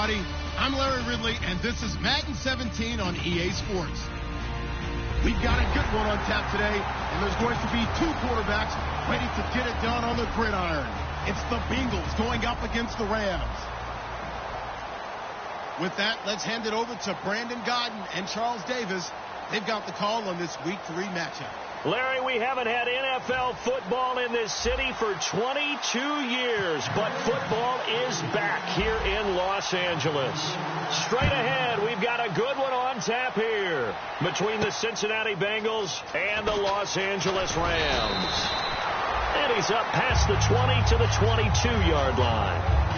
everybody. I'm Larry Ridley, and this is Madden 17 on EA Sports. We've got a good one on tap today, and there's going to be two quarterbacks ready to get it done on the gridiron. It's the Bengals going up against the Rams. With that, let's hand it over to Brandon Godden and Charles Davis. They've got the call on this Week 3 matchup. Larry, we haven't had NFL football in this city for 22 years, but football is back here in Los Angeles. Straight ahead, we've got a good one on tap here between the Cincinnati Bengals and the Los Angeles Rams. And he's up past the 20 to the 22-yard line.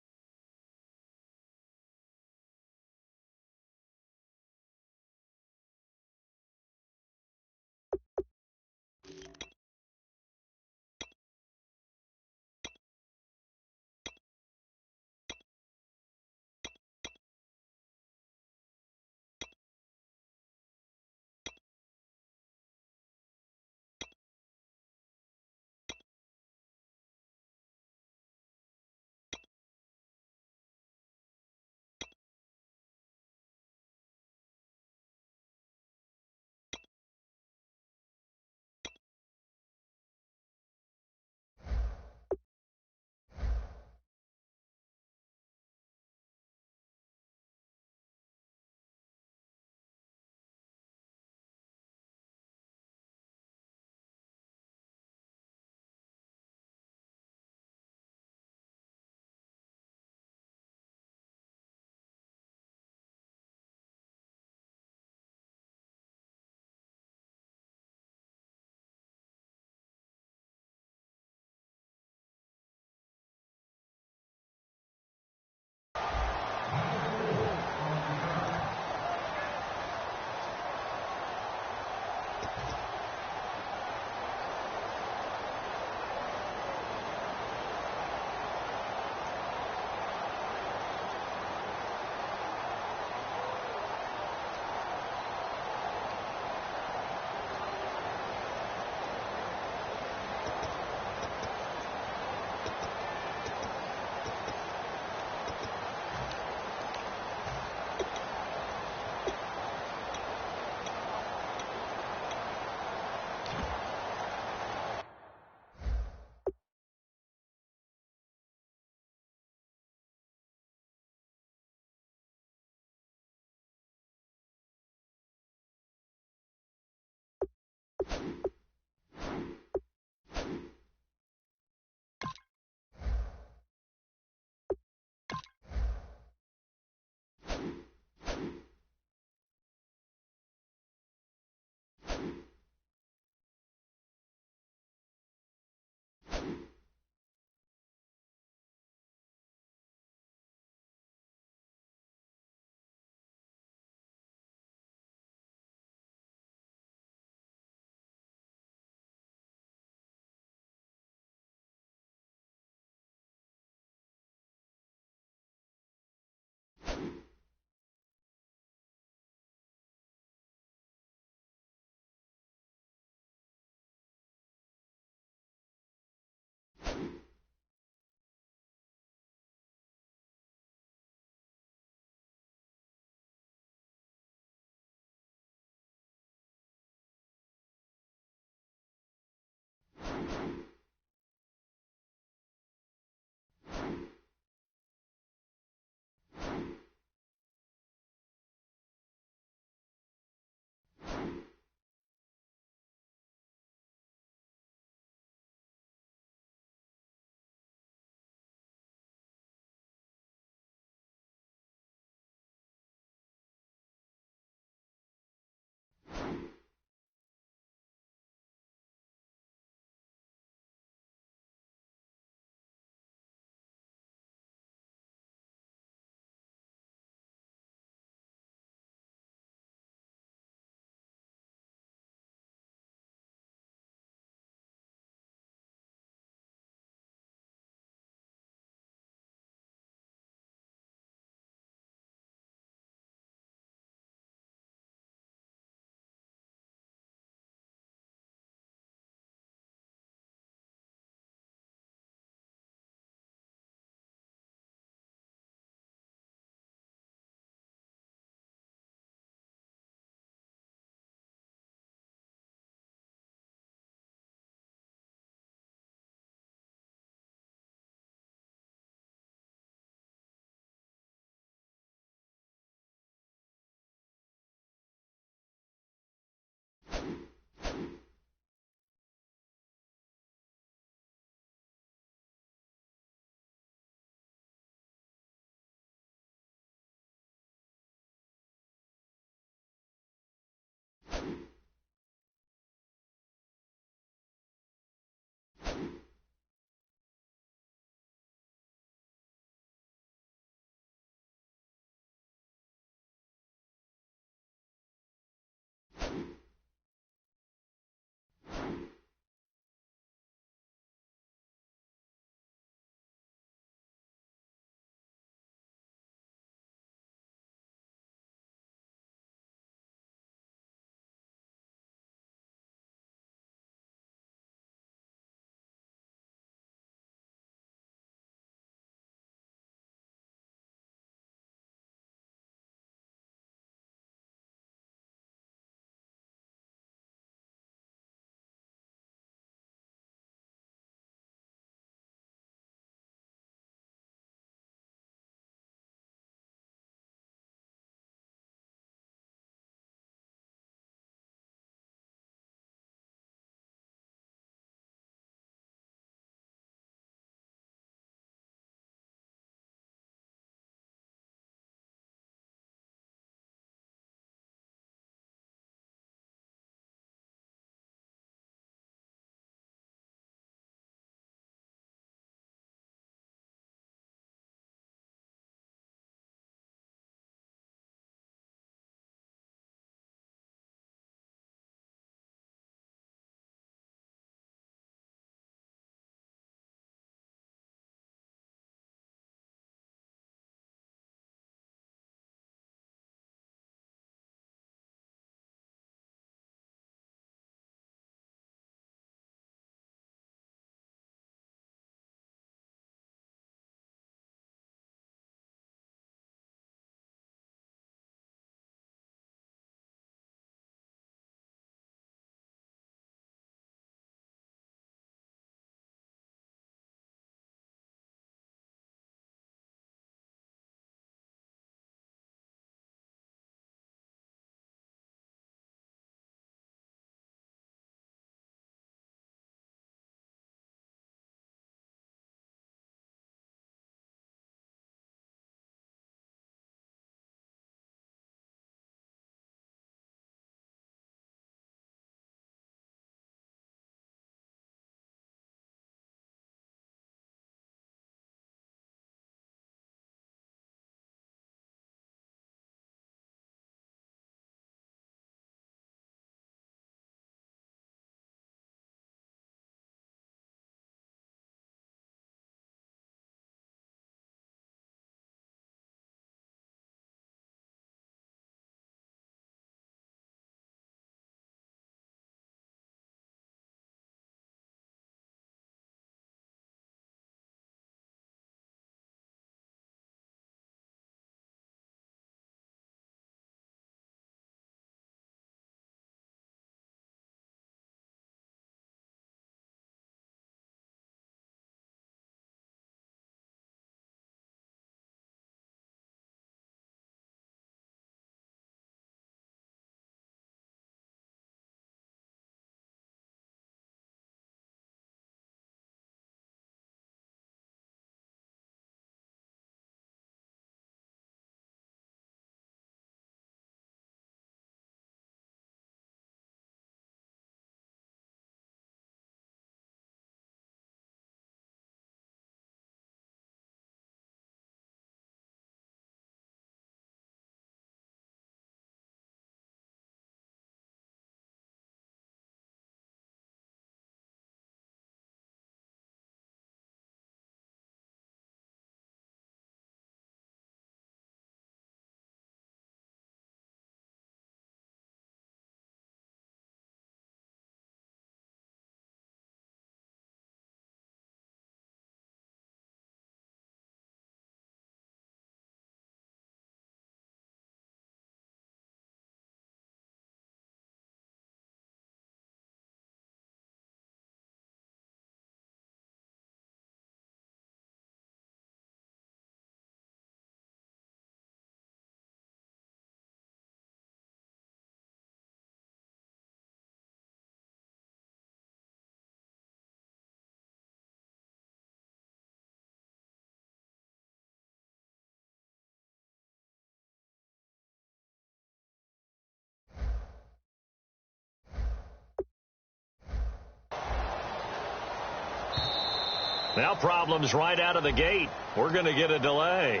Now problems right out of the gate. We're going to get a delay.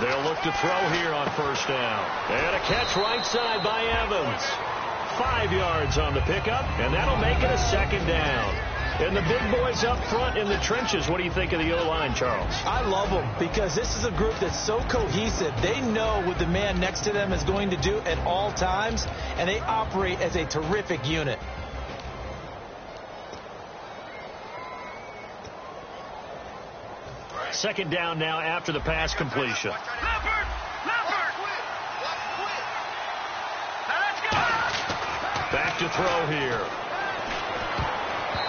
They'll look to throw here on first down. And a catch right side by Evans. 5 yards on the pickup, and that'll make it a second down. And the big boys up front in the trenches, what do you think of the O-line, Charles? I love them because this is a group that's so cohesive. They know what the man next to them is going to do at all times, and they operate as a terrific unit. Second down now after the pass completion. Back to throw here.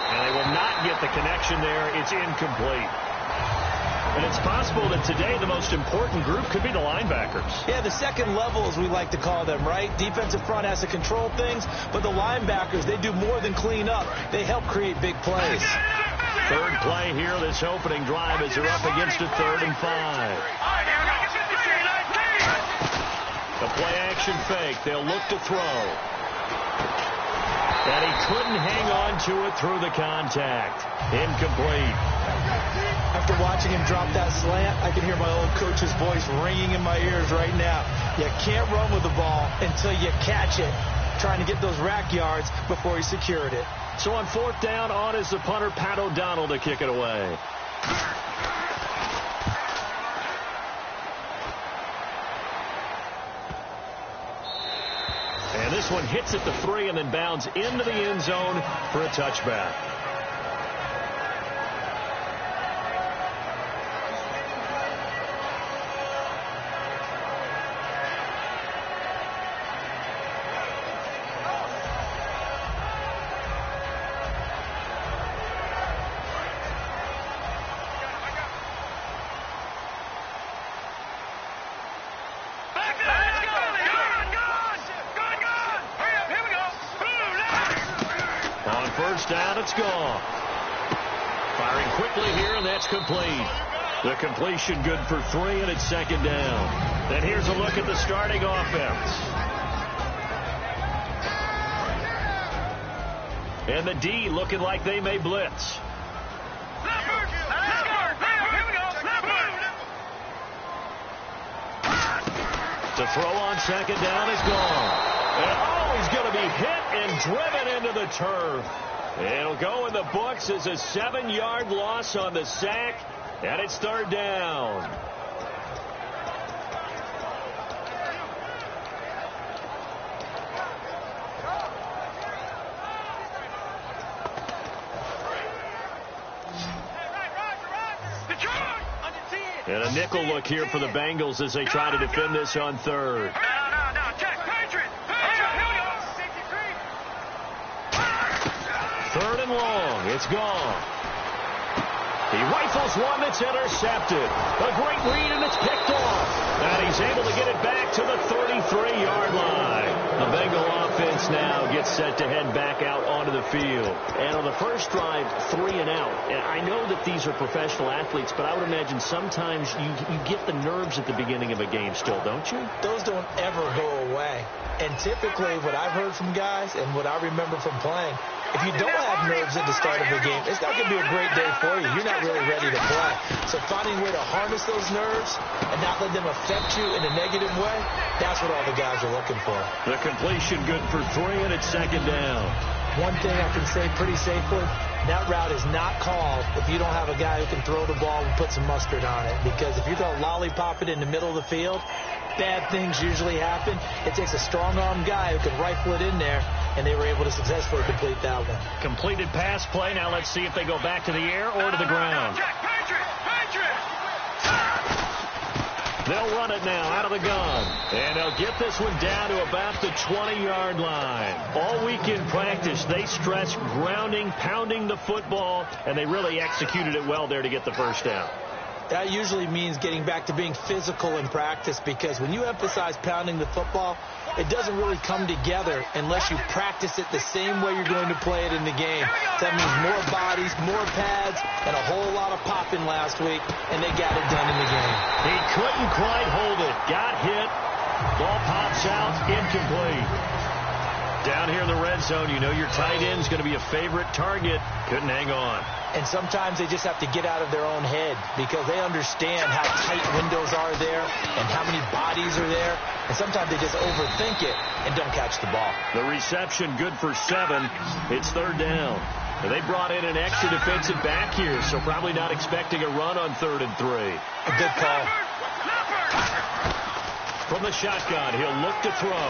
And they will not get the connection there. It's incomplete. And it's possible that today the most important group could be the linebackers. Yeah, the second level, as we like to call them, right? Defensive front has to control things, but the linebackers, they do more than clean up. They help create big plays. Third play here, this opening drive, as they're up against a 3rd and 5. A play-action fake. They'll look to throw. And he couldn't hang on to it through the contact. Incomplete. After watching him drop that slant, I can hear my old coach's voice ringing in my ears right now. You can't run with the ball until you catch it, trying to get those rack yards before he secured it. So on 4th down, on is the punter, Pat O'Donnell, to kick it away. And this one hits at the 3 and then bounds into the end zone for a touchback. Down, it's gone. Firing quickly here, and that's complete. The completion good for 3, and it's 2nd down. Then here's a look at the starting offense. And the D looking like they may blitz. To throw on 2nd down is gone. And he's going to be hit and driven into the turf. It'll go in the books as a 7-yard loss on the sack, and it's 3rd down. And a nickel look here for the Bengals as they try to defend this on 3rd. Third and long. It's gone. He rifles one that's intercepted. A great read, and it's picked off. And he's able to get it back to the 33-yard line. The Bengal offense now gets set to head back out onto the field. And on the first drive, 3 and out. And I know that these are professional athletes, but I would imagine sometimes you get the nerves at the beginning of a game still, don't you? Those don't ever go away. And typically what I've heard from guys and what I remember from playing, if you don't have nerves at the start of a game, it's not going to be a great day for you. You're not really ready to play. So finding a way to harness those nerves and not let them affect you in a negative way, that's what all the guys are looking for. The completion good for 3, and it's 2nd down. One thing I can say pretty safely, that route is not called if you don't have a guy who can throw the ball and put some mustard on it. Because if you're going to lollipop it in the middle of the field, bad things usually happen. It takes a strong-arm guy who can rifle it in there, and they were able to successfully complete that one. Completed pass play. Now let's see if they go back to the air or to the ground. They'll run it now out of the gun. And they'll get this one down to about the 20-yard line. All week in practice, they stressed grounding, pounding the football, and they really executed it well there to get the first down. That usually means getting back to being physical in practice, because when you emphasize pounding the football, it doesn't really come together unless you practice it the same way you're going to play it in the game. So that means more bodies, more pads, and a whole lot of popping last week, and they got it done in the game. He couldn't quite hold it. Got hit. Ball pops out. Incomplete. Down here in the red zone, you know your tight end's going to be a favorite target. Couldn't hang on. And sometimes they just have to get out of their own head, because they understand how tight windows are there and how many bodies are there. And sometimes they just overthink it and don't catch the ball. The reception good for 7. It's third down. They brought in an extra defensive back here, so probably not expecting a run on 3rd and 3. A good call. From the shotgun, he'll look to throw.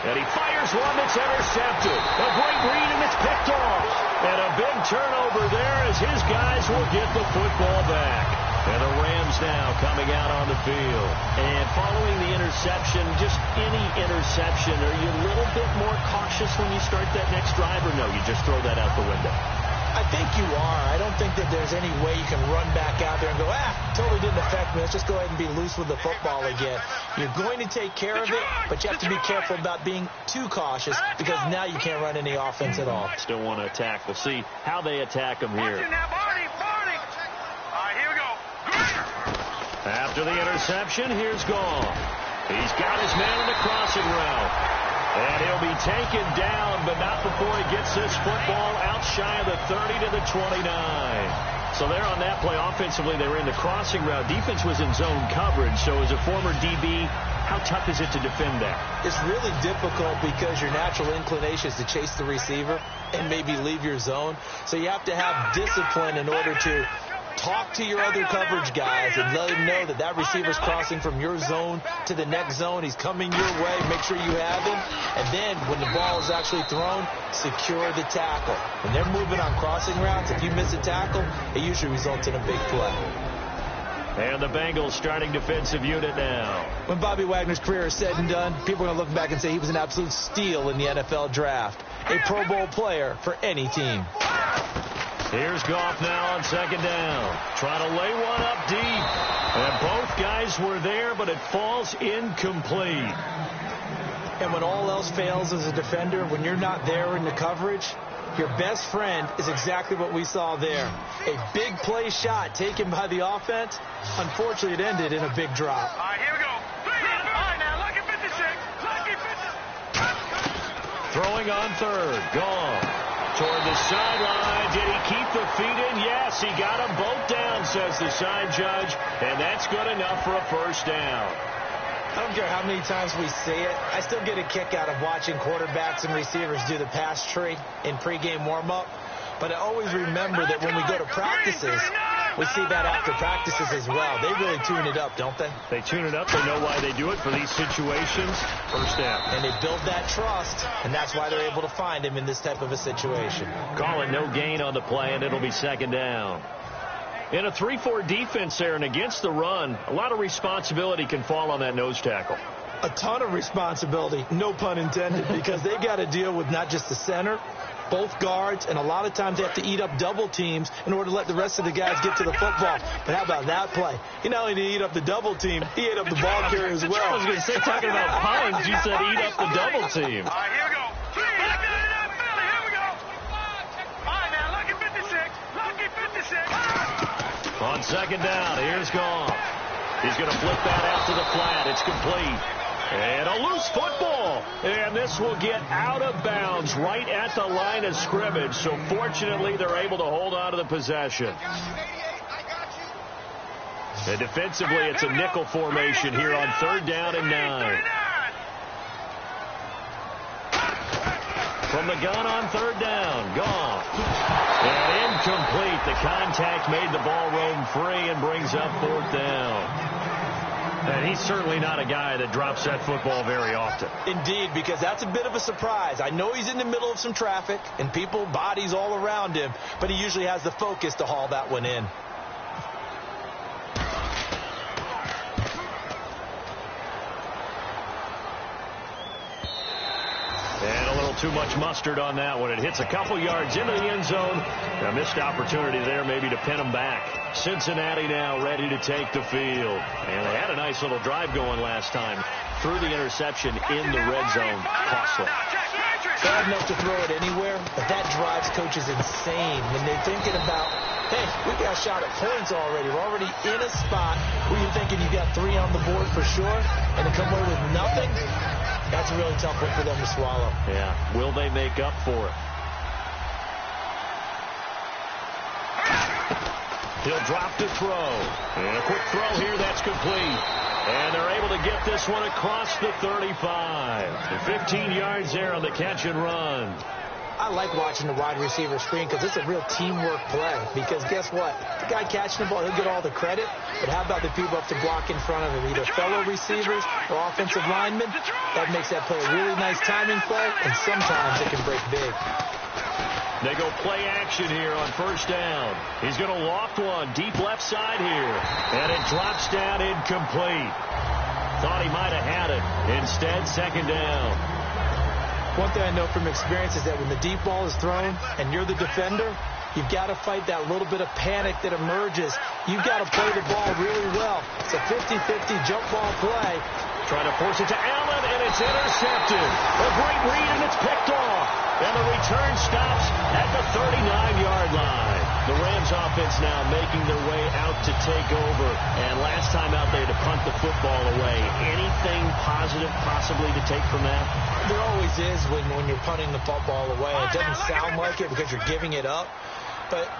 And he fires one that's intercepted. A great read, and it's picked off. And a big turnover there as his guys will get the football back. And the Rams now coming out on the field. And following the interception, just any interception, are you a little bit more cautious when you start that next drive, or no, you just throw that out the window? I think you are. I don't think that there's any way you can run back out there and go, totally didn't affect me. Let's just go ahead and be loose with the football again. You're going to take care of it, but you have to be careful about being too cautious, because now you can't run any offense at all. Still want to attack. We'll see how they attack them here. After the interception, here's Goff. He's got his man in the crossing route. And he'll be taken down, but not before he gets this football out shy of the 30 to the 29. So there on that play, offensively, they were in the crossing route. Defense was in zone coverage, so as a former DB, how tough is it to defend that? It's really difficult, because your natural inclination is to chase the receiver and maybe leave your zone. So you have to have discipline in order to talk to your other coverage guys and let them know that that receiver's crossing from your zone to the next zone. He's coming your way. Make sure you have him. And then when the ball is actually thrown, secure the tackle. When they're moving on crossing routes, if you miss a tackle, it usually results in a big play. And the Bengals starting defensive unit now. When Bobby Wagner's career is said and done, people are going to look back and say he was an absolute steal in the NFL draft. A Pro Bowl player for any team. Here's Goff now on 2nd down. Trying to lay one up deep. And both guys were there, but it falls incomplete. And when all else fails as a defender, when you're not there in the coverage, your best friend is exactly what we saw there. A big play shot taken by the offense. Unfortunately, it ended in a big drop. All right, here we go. All right, now, lucky 56. Lucky 56. Throwing on 3rd. Gone. Toward the sideline. Did he keep the feet in? Yes, he got them both down, says the side judge. And that's good enough for a first down. I don't care how many times we see it. I still get a kick out of watching quarterbacks and receivers do the pass tree in pregame warm-up. But I always remember that when we go to practices, we see that after practices as well. They really tune it up, don't they? They tune it up. They know why they do it for these situations. First down. And they build that trust, and that's why they're able to find him in this type of a situation. Call it no gain on the play, and it'll be 2nd down. In a 3-4 defense there and against the run, a lot of responsibility can fall on that nose tackle. A ton of responsibility, no pun intended, because they got to deal with not just the center, both guards, and a lot of times they have to eat up double teams in order to let the rest of the guys get to the football. But how about that play? He not only did he eat up the double team, he ate up the ball carrier as well. I was going to say, talking about puns, you said eat up the double team. All right, here we go. Back to that Philly. Here we go. All right, now, lucky 56. Lucky 56. On 2nd down, here's Goff. He's going to flip that out to the flat. It's complete. And a loose football. And this will get out of bounds right at the line of scrimmage. So fortunately, they're able to hold on to the possession. And defensively, it's a nickel formation here on 3rd down and 9. From the gun on 3rd down, Goff. And incomplete. The contact made the ball roam free and brings up 4th down. And he's certainly not a guy that drops that football very often. Indeed, because that's a bit of a surprise. I know he's in the middle of some traffic and people, bodies all around him, but he usually has the focus to haul that one in. And a little too much mustard on that one. It hits a couple yards into the end zone. A missed opportunity there maybe to pin them back. Cincinnati now ready to take the field. And they had a nice little drive going last time. Threw the interception in the red zone. Costly. Bad enough to throw it anywhere, but that drives coaches insane when they're thinking about, hey, we got a shot at points already. We're already in a spot where you're thinking you got 3 on the board for sure, and to come away with nothing, that's a really tough one for them to swallow. Yeah. Will they make up for it? He'll drop to throw. And a quick throw here. That's complete. And they're able to get this one across the 35. And 15 yards there on the catch and run. I like watching the wide receiver screen because it's a real teamwork play. Because guess what? The guy catching the ball, he'll get all the credit. But how about the people up to block in front of him? Either fellow receivers or offensive linemen. That makes that play a really nice timing play. And sometimes it can break big. They go play action here on first down. He's going to loft one deep left side here. And it drops down incomplete. Thought he might have had it. Instead, second down. One thing I know from experience is that when the deep ball is thrown and you're the defender, you've got to fight that little bit of panic that emerges. You've got to play the ball really well. It's a 50-50 jump ball play. Trying to force it to Allen, and it's intercepted. A great read, and it's picked off. And the return stops at the 39-yard line. The Rams offense now making their way out to take over. And last time out they had to punt the football away. Anything positive possibly to take from that? There always is when you're punting the football away. It doesn't sound like it because you're giving it up. But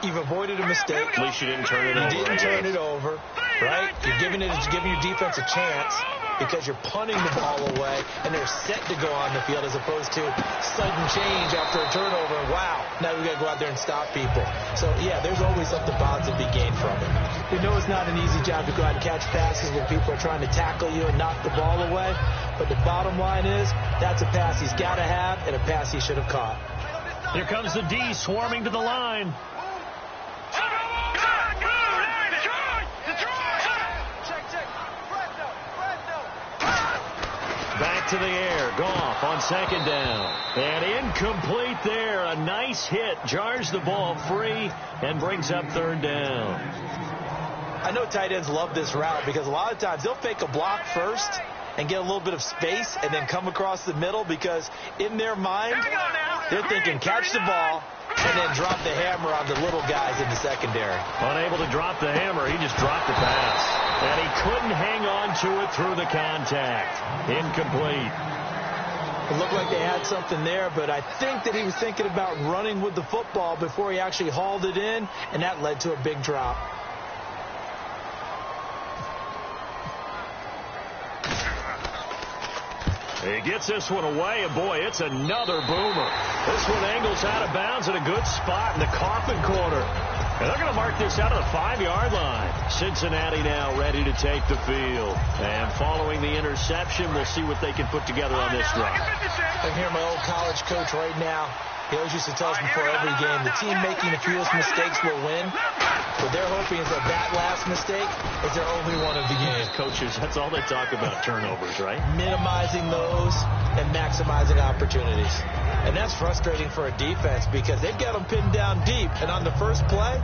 you've avoided a mistake. At least you didn't turn it over. You didn't turn it over, right? You're giving your defense a chance because you're punting the ball away, and they're set to go on the field as opposed to sudden change after a turnover. Wow, now we got to go out there and stop people. So, yeah, there's always something positive to be gained from it. We know it's not an easy job to go out and catch passes when people are trying to tackle you and knock the ball away, but the bottom line is that's a pass he's got to have and a pass he should have caught. Here comes the D swarming to the line. Back to the air. Goff on second down. And incomplete there. A nice hit. Jars the ball free and brings up third down. I know tight ends love this route because a lot of times they'll fake a block first and get a little bit of space and then come across the middle because in their mind, they're thinking catch the ball and then drop the hammer on the little guys in the secondary. Unable to drop the hammer, he just dropped the pass. And he couldn't hang on to it through the contact. Incomplete. It looked like they had something there, but I think that he was thinking about running with the football before he actually hauled it in, and that led to a big drop. He gets this one away, and boy, it's another boomer. This one angles out of bounds in a good spot in the coffin corner. And they're going to mark this out of the 5-yard line. Cincinnati now ready to take the field. And following the interception, we'll see what they can put together on this drive. I'm hearing my old college coach right now. He always used to tell us before every game, the team making the fewest mistakes will win. What they're hoping is that last mistake is their only one of the game. Coaches, that's all they talk about, turnovers, right? Minimizing those and maximizing opportunities. And that's frustrating for a defense because they've got them pinned down deep. And on the first play,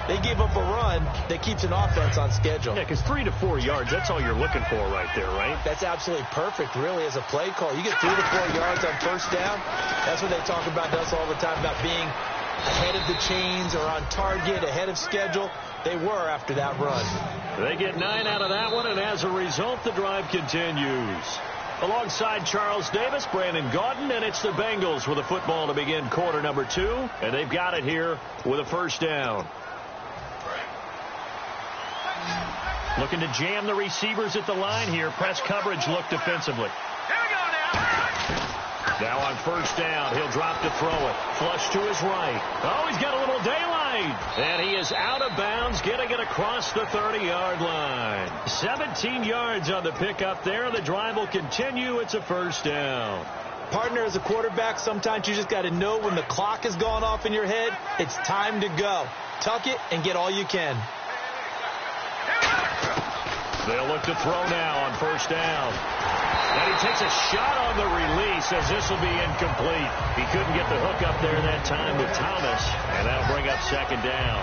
they give up a run that keeps an offense on schedule. Yeah, because 3 to 4 yards, that's all you're looking for right there, right? That's absolutely perfect, really, as a play call. You get 3 to 4 yards on first down. That's what they talk about to us all the time, about being ahead of the chains or on target, ahead of schedule. They were after that run. They get 9 out of that one, and as a result, the drive continues. Alongside Charles Davis, Brandon Gaudin, and it's the Bengals with a football to begin quarter number 2, and they've got it here with a first down. Looking to jam the receivers at the line here. Press coverage look defensively. Here we go now. Now on first down, he'll drop to throw it. Flush to his right. Oh, he's got a little daylight. And he is out of bounds, getting it across the 30-yard line. 17 yards on the pickup there. The drive will continue. It's a first down. Partner, as a quarterback, sometimes you just got to know when the clock has gone off in your head, it's time to go. Tuck it and get all you can. They'll look to throw now on first down. And he takes a shot on the release as this will be incomplete. He couldn't get the hook up there that time with Thomas, and that'll bring up second down.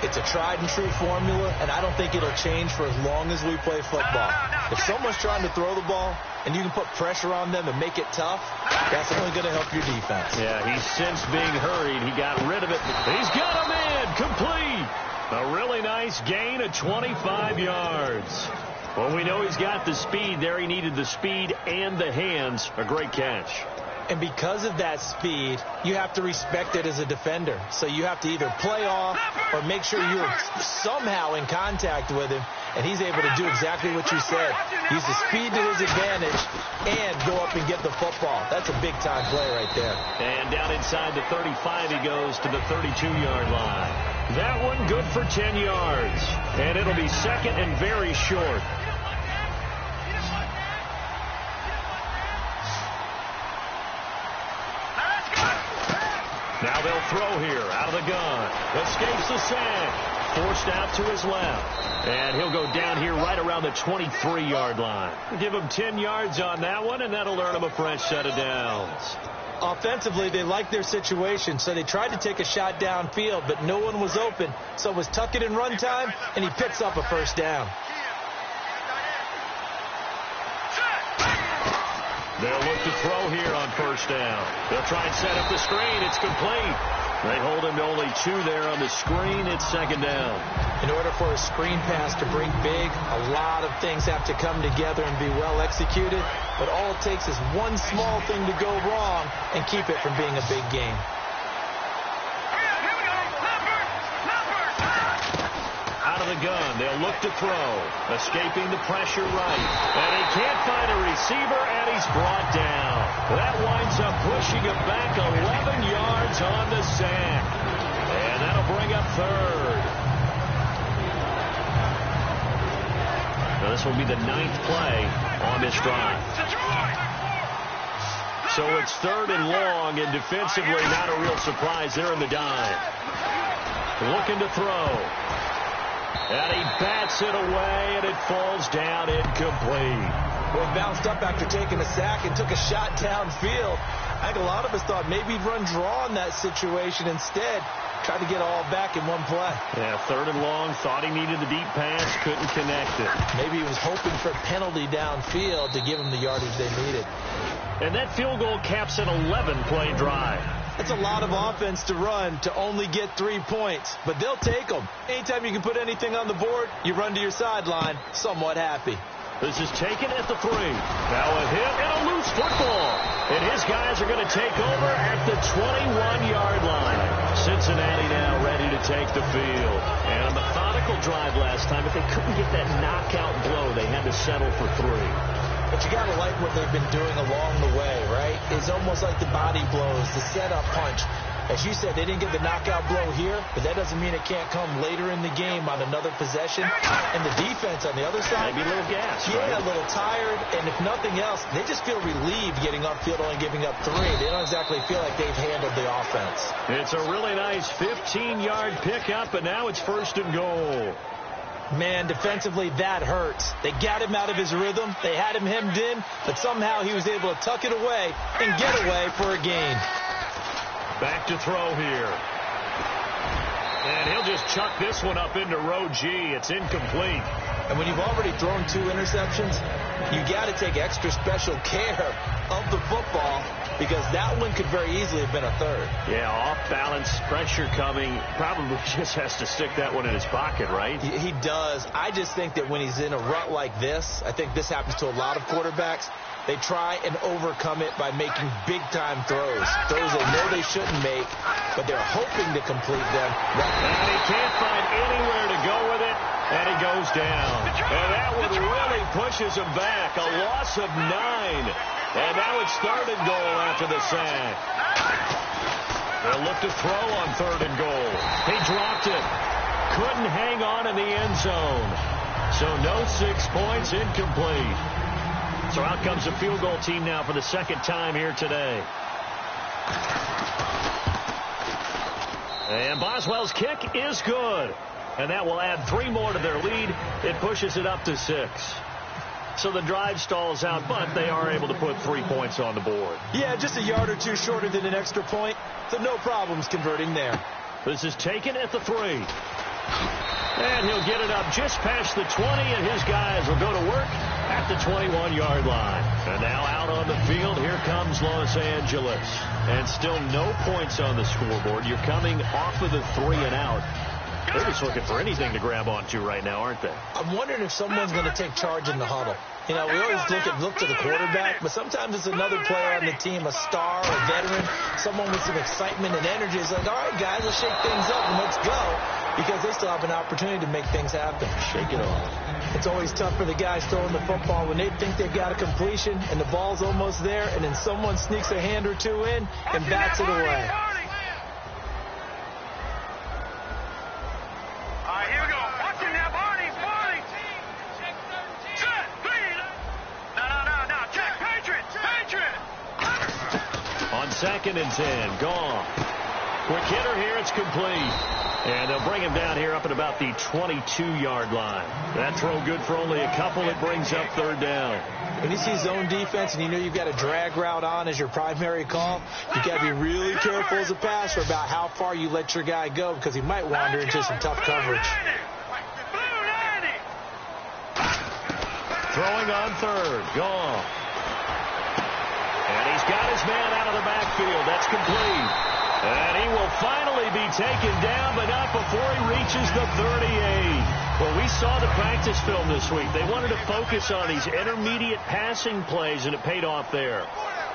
It's a tried-and-true formula, and I don't think it'll change for as long as we play football. If someone's trying to throw the ball and you can put pressure on them and make it tough, that's only going to help your defense. Yeah, he's since being hurried. He got rid of it. He's got him in. Complete. A really nice gain of 25 yards. Well, we know he's got the speed there. He needed the speed and the hands. A great catch. And because of that speed, you have to respect it as a defender. So you have to either play off or make sure you're somehow in contact with him. And he's able to do exactly what you said. Use the speed to his advantage and go up and get the football. That's a big-time play right there. And down inside the 35, he goes to the 32-yard line. That one good for 10 yards. And it'll be second and very short. Now they'll throw here out of the gun. Escapes the sack. Forced out to his left. And he'll go down here right around the 23-yard line. Give him 10 yards on that one, and that'll earn him a fresh set of downs. Offensively, they liked their situation, so they tried to take a shot downfield, but no one was open. So it was tuck it in run time, and he picks up a first down. They'll look to throw here on first down. They'll try and set up the screen. It's complete. They hold him to only 2 there on the screen. It's second down. In order for a screen pass to break big, a lot of things have to come together and be well executed. But all it takes is one small thing to go wrong and keep it from being a big game. Out of the gun, they'll look to throw. Escaping the pressure right. And he can't find a receiver, and he's brought down. That winds up pushing him back 11 yards on the sack. And that'll bring up third. Now this will be the 9th play on this drive. So it's third and long, and defensively not a real surprise there in the dime. Looking to throw. And he bats it away, and it falls down incomplete. Well, he bounced up after taking a sack and took a shot downfield. I think a lot of us thought maybe he'd run draw in that situation instead. Tried to get all back in one play. Yeah, third and long, thought he needed the deep pass, couldn't connect it. Maybe he was hoping for a penalty downfield to give him the yardage they needed. And that field goal caps an 11-play drive. That's a lot of offense to run to only get 3 points, but they'll take them. Anytime you can put anything on the board, you run to your sideline, somewhat happy. This is taken at the 3. Now a hit and a loose football. And his guys are going to take over at the 21-yard line. Cincinnati now ready to take the field. And a methodical drive last time, but they couldn't get that knockout blow. They had to settle for 3. But you got to like what they've been doing along the way, right? It's almost like the body blows, the setup punch. As you said, they didn't get the knockout blow here, but that doesn't mean it can't come later in the game on another possession. And the defense on the other side, maybe a little gas, yeah, right? A little tired. And if nothing else, they just feel relieved getting upfield, only giving up 3. They don't exactly feel like they've handled the offense. It's a really nice 15-yard pickup, and now it's first and goal. Man, defensively, that hurts. They got him out of his rhythm. They had him hemmed in, but somehow he was able to tuck it away and get away for a gain. Back to throw here. And he'll just chuck this one up into row G. It's incomplete. And when you've already thrown 2 interceptions, you got to take extra special care of the football because that one could very easily have been a 3rd. Yeah, off balance, pressure coming. Probably just has to stick that one in his pocket, right? He does. I just think that when he's in a rut like this, I think this happens to a lot of quarterbacks, they try and overcome it by making big-time throws. Throws they know they shouldn't make, but they're hoping to complete them. And he can't find anywhere to go with it, and he goes down. And that one really pushes him back. A loss of 9. And now it's 3rd and goal after the sack. They'll look to throw on 3rd and goal. He dropped it. Couldn't hang on in the end zone. So no 6 points, incomplete. So out comes the field goal team now for the 2nd time here today. And Boswell's kick is good. And that will add 3 more to their lead. It pushes it up to 6. So the drive stalls out, but they are able to put 3 points on the board. Yeah, just a yard or two shorter than an extra point, so no problems converting there. This is taken at the 3. And he'll get it up just past the 20, and his guys will go to work at the 21-yard line. And now out on the field, here comes Los Angeles. And still no points on the scoreboard. You're coming off of the 3 and out. They're just looking for anything to grab onto right now, aren't they? I'm wondering if someone's going to take charge in the huddle. You know, we always look to the quarterback, but sometimes it's another player on the team, a star, a veteran, someone with some excitement and energy. It's like, all right, guys, let's shake things up and let's go, because they still have an opportunity to make things happen. Shake it off. It's always tough for the guys throwing the football when they think they've got a completion and the ball's almost there, and then someone sneaks a hand or two in and bats it away. Second and 10, gone. Quick hitter here, it's complete. And they'll bring him down here up at about the 22-yard line. That throw good for only a couple. It brings up 3rd down. When you see zone defense and you know you've got a drag route on as your primary call, you've got to be really careful as a passer about how far you let your guy go, because he might wander into some tough coverage. Throwing on 3rd, gone. And he's got his man out of the backfield. That's complete. And he will finally be taken down, but not before he reaches the 38. Well, we saw the practice film this week. They wanted to focus on these intermediate passing plays, and it paid off there.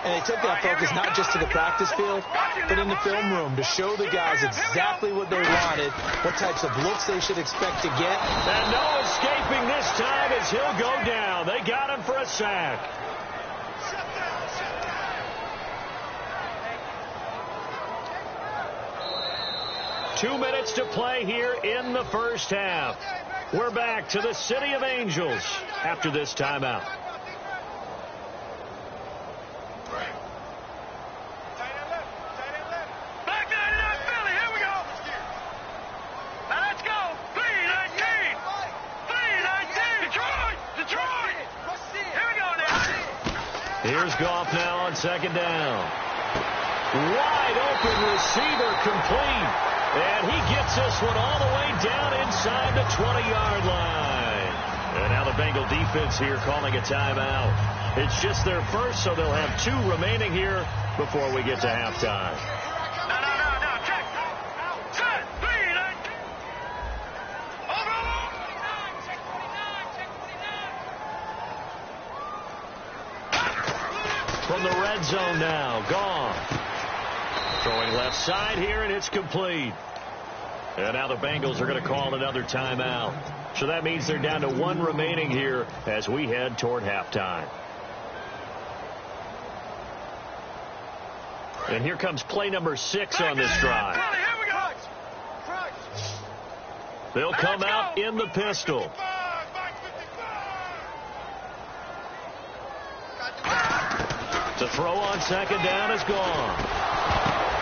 And they took that focus not just to the practice field, but in the film room to show the guys exactly what they wanted, what types of looks they should expect to get. And no escaping this time as he'll go down. They got him for a sack. 2 minutes to play here in the first half. We're back to the City of Angels after this timeout. Back to that Philly. Here we go. Now let's go. 3-19. 3-19. Detroit. Here we go now. Here's Goff now on 2nd down. Wide open receiver complete. And he gets this one all the way down inside the 20-yard line. And now the Bengal defense here calling a timeout. It's just their first, so they'll have 2 remaining here before we get to halftime. No. Check. Set. 3-19. From the red zone now, gone. Throwing left side here, and it's complete. And now the Bengals are going to call another timeout. So that means they're down to 1 remaining here as we head toward halftime. And here comes play number 6 on this drive. They'll come out in the pistol. To throw on 2nd down is gone.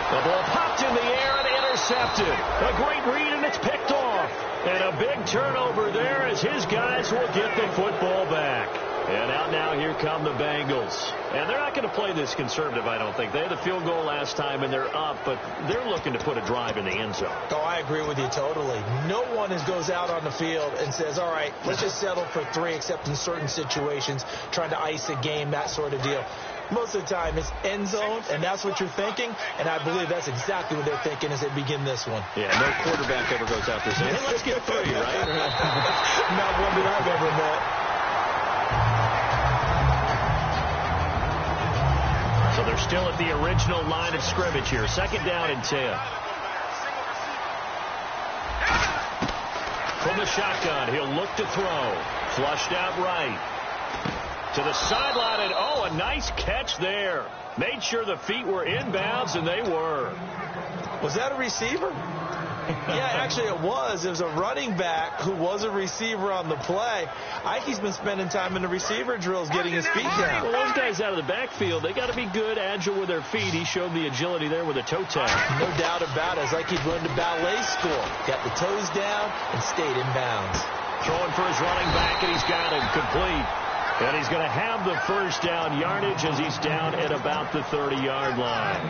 The ball popped in the air and intercepted. A great read, and it's picked off. And a big turnover there as his guys will get the football back. And out now, here come the Bengals. And they're not going to play this conservative, I don't think. They had the field goal last time, and they're up, but they're looking to put a drive in the end zone. Oh, I agree with you totally. No one goes out on the field and says, all right, let's just settle for 3, except in certain situations, trying to ice a game, that sort of deal. Most of the time, it's end zone, and that's what you're thinking, and I believe that's exactly what they're thinking as they begin this one. Yeah, no quarterback ever goes out there saying, hey, let's get 3, right? Not one that I've ever met. So they're still at the original line of scrimmage here. 2nd down and 10. From the shotgun, he'll look to throw. Flushed out right. To the sideline, and oh, a nice catch there. Made sure the feet were inbounds, and they were. Was that a receiver? Yeah, actually it was. It was a running back who was a receiver on the play. Ike's been spending time in the receiver drills getting his feet down. Well, those guys out of the backfield, they got to be good, agile with their feet. He showed the agility there with a toe tap. No doubt about it. It's like he'd run to ballet school. Got the toes down and stayed in bounds. Throwing for his running back, and he's got him complete. And he's going to have the first down yardage as he's down at about the 30-yard line.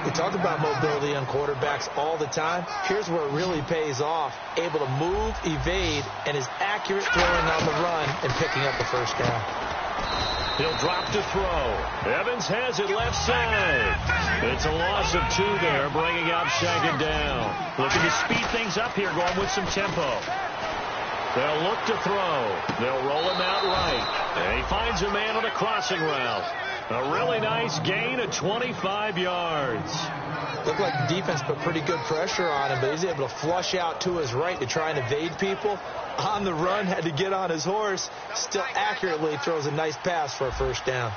We talk about mobility on quarterbacks all the time. Here's where it really pays off. Able to move, evade, and is accurate throwing on the run and picking up the first down. He'll drop to throw. Evans has it left side. It's a loss of 2 there, bringing up second down. Looking to speed things up here, going with some tempo. They'll look to throw. They'll roll him out right. And he finds a man on a crossing route. A really nice gain of 25 yards. Looked like the defense put pretty good pressure on him, but he's able to flush out to his right to try and evade people. On the run, had to get on his horse. Still accurately throws a nice pass for a first down.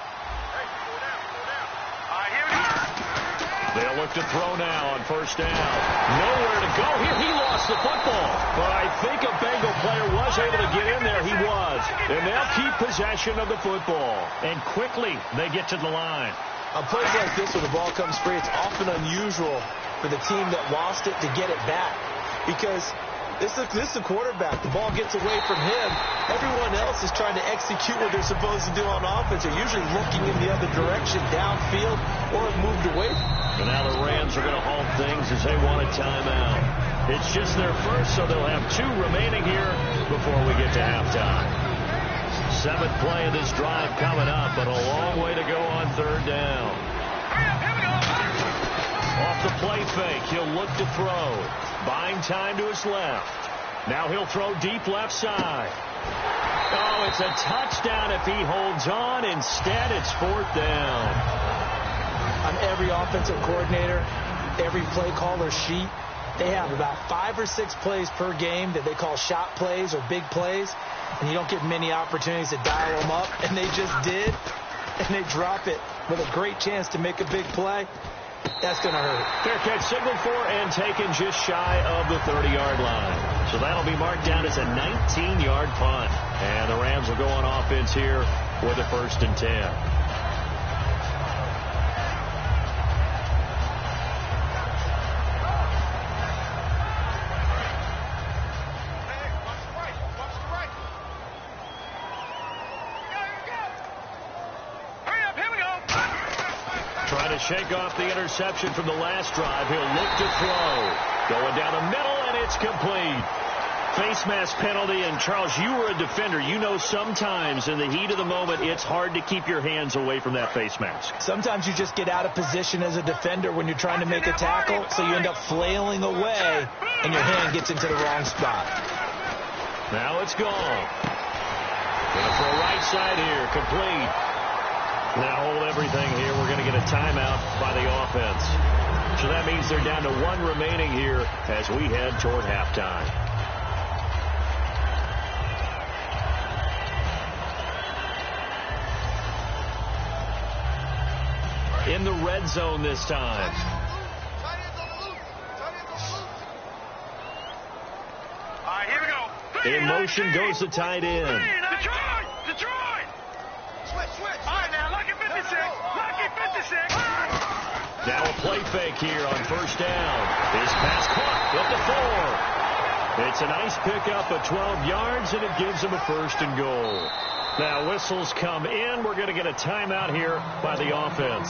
They'll look to throw now on first down. Nowhere to go here. He lost the football. But I think a Bengal player was able to get in there. He was. And they'll keep possession of the football. And quickly they get to the line. On plays like this where the ball comes free, it's often unusual for the team that lost it to get it back. Because this is a quarterback. The ball gets away from him. Everyone else is trying to execute what they're supposed to do on offense. They're usually looking in the other direction, downfield, or have moved away. And now the Rams are going to halt things as they want a timeout. It's just their first, so they'll have 2 remaining here before we get to halftime. 7th play of this drive coming up, but a long way to go on third down. Off the play fake, he'll look to throw. Buying time to his left. Now he'll throw deep left side. Oh, it's a touchdown if he holds on. Instead, it's 4th down. On every offensive coordinator, every play caller sheet, they have about 5 or 6 plays per game that they call shot plays or big plays, and you don't get many opportunities to dial them up, and they just did, and they drop it with a great chance to make a big play. That's going to hurt. Fair catch signaled for and taken just shy of the 30-yard line. So that'll be marked down as a 19-yard punt. And the Rams will go on offense here with a 1st and 10. Shake off the interception from the last drive. He'll look to throw. Going down the middle, and it's complete. Face mask penalty, and Charles, you were a defender. You know sometimes in the heat of the moment, it's hard to keep your hands away from that face mask. Sometimes you just get out of position as a defender when you're trying to make a tackle, so you end up flailing away, and your hand gets into the wrong spot. Now it's gone. Going to throw right side here, complete. Now hold everything here. We're going to get a timeout by the offense. So that means they're down to 1 remaining here as we head toward halftime. In the red zone this time. All right, here we go. In motion goes the tight end. Detroit! Switch. All right, now, lucky 56. Lucky 56. Now a play fake here on first down. His pass caught at the 4. It's a nice pickup of 12 yards, and it gives him a 1st and goal. Now whistles come in. We're going to get a timeout here by the offense.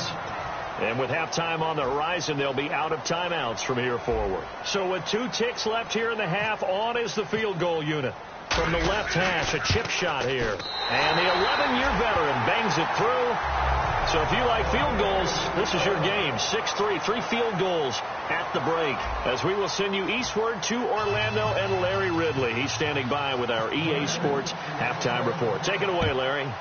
And with halftime on the horizon, they'll be out of timeouts from here forward. So with 2 ticks left here in the half, on is the field goal unit. From the left hash, a chip shot here. And the 11-year veteran bangs it through. So if you like field goals, this is your game. 6-3, 3 field goals at the break. As we will send you eastward to Orlando and Larry Ridley. He's standing by with our EA Sports halftime report. Take it away, Larry.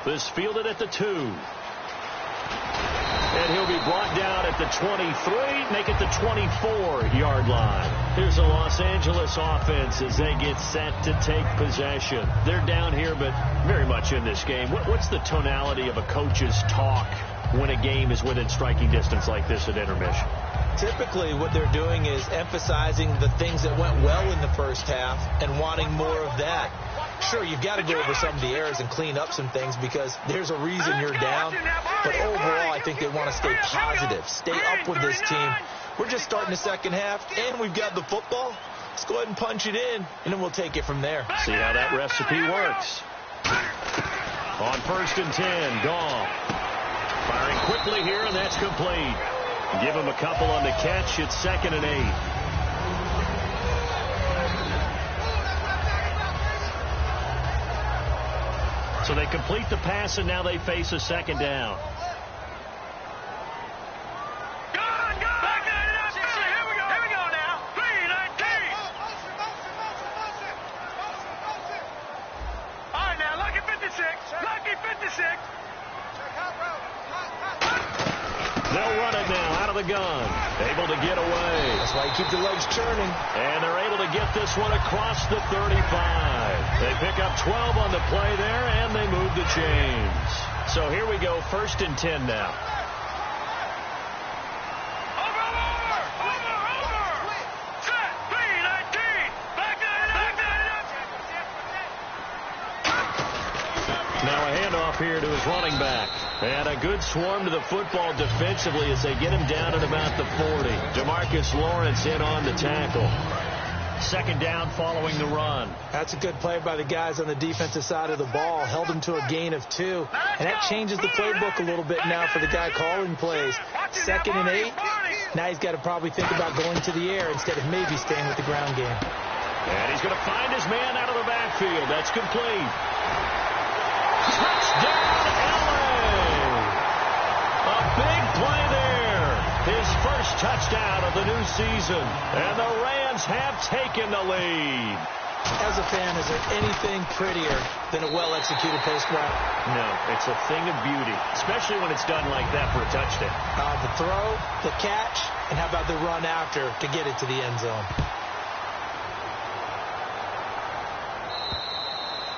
This fielded at the 2. And he'll be brought down at the 23, make it the 24-yard line. Here's the Los Angeles offense as they get set to take possession. They're down here, but very much in this game. What's the tonality of a coach's talk when a game is within striking distance like this at intermission? Typically, what they're doing is emphasizing the things that went well in the first half and wanting more of that. Sure, you've got to go over some of the errors and clean up some things because there's a reason you're down. But overall, I think they want to stay positive, stay up with this team. We're just starting the second half, and we've got the football. Let's go ahead and punch it in, and then we'll take it from there. See how that recipe works. On 1st and 10, Goff. Firing quickly here, and that's complete. Give him a couple on the catch. It's 2nd and 8. So they complete the pass, and now they face a 2nd down. They'll run it now out of the gun. Able to get away. That's why you keep the legs churning. And they're able to get this one across the 35. They pick up 12 on the play there, and they move the chains. So here we go, 1st and 10 now. Now a handoff here to his running back. And a good swarm to the football defensively as they get him down at about the 40. DeMarcus Lawrence in on the tackle. 2nd down following the run. That's a good play by the guys on the defensive side of the ball. Held him to a gain of 2. And that changes the playbook a little bit now for the guy calling plays. 2nd and 8. Now he's got to probably think about going to the air instead of maybe staying with the ground game. And he's going to find his man out of the backfield. That's complete. Touchdown, LA! A big play there. His first touchdown of the new season. And the Rams have taken the lead. As a fan, is there anything prettier than a well-executed post route? No, it's a thing of beauty, especially when it's done like that for a touchdown. The throw, the catch, and how about the run after to get it to the end zone?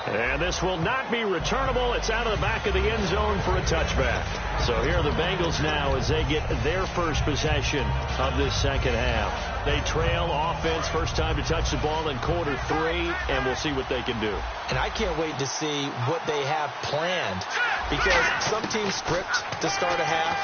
And this will not be returnable. It's out of the back of the end zone for a touchback. So here are the Bengals now as they get their first possession of this second half. They trail offense, first time to touch the ball in quarter 3, and we'll see what they can do. And I can't wait to see what they have planned because some teams script to start a half.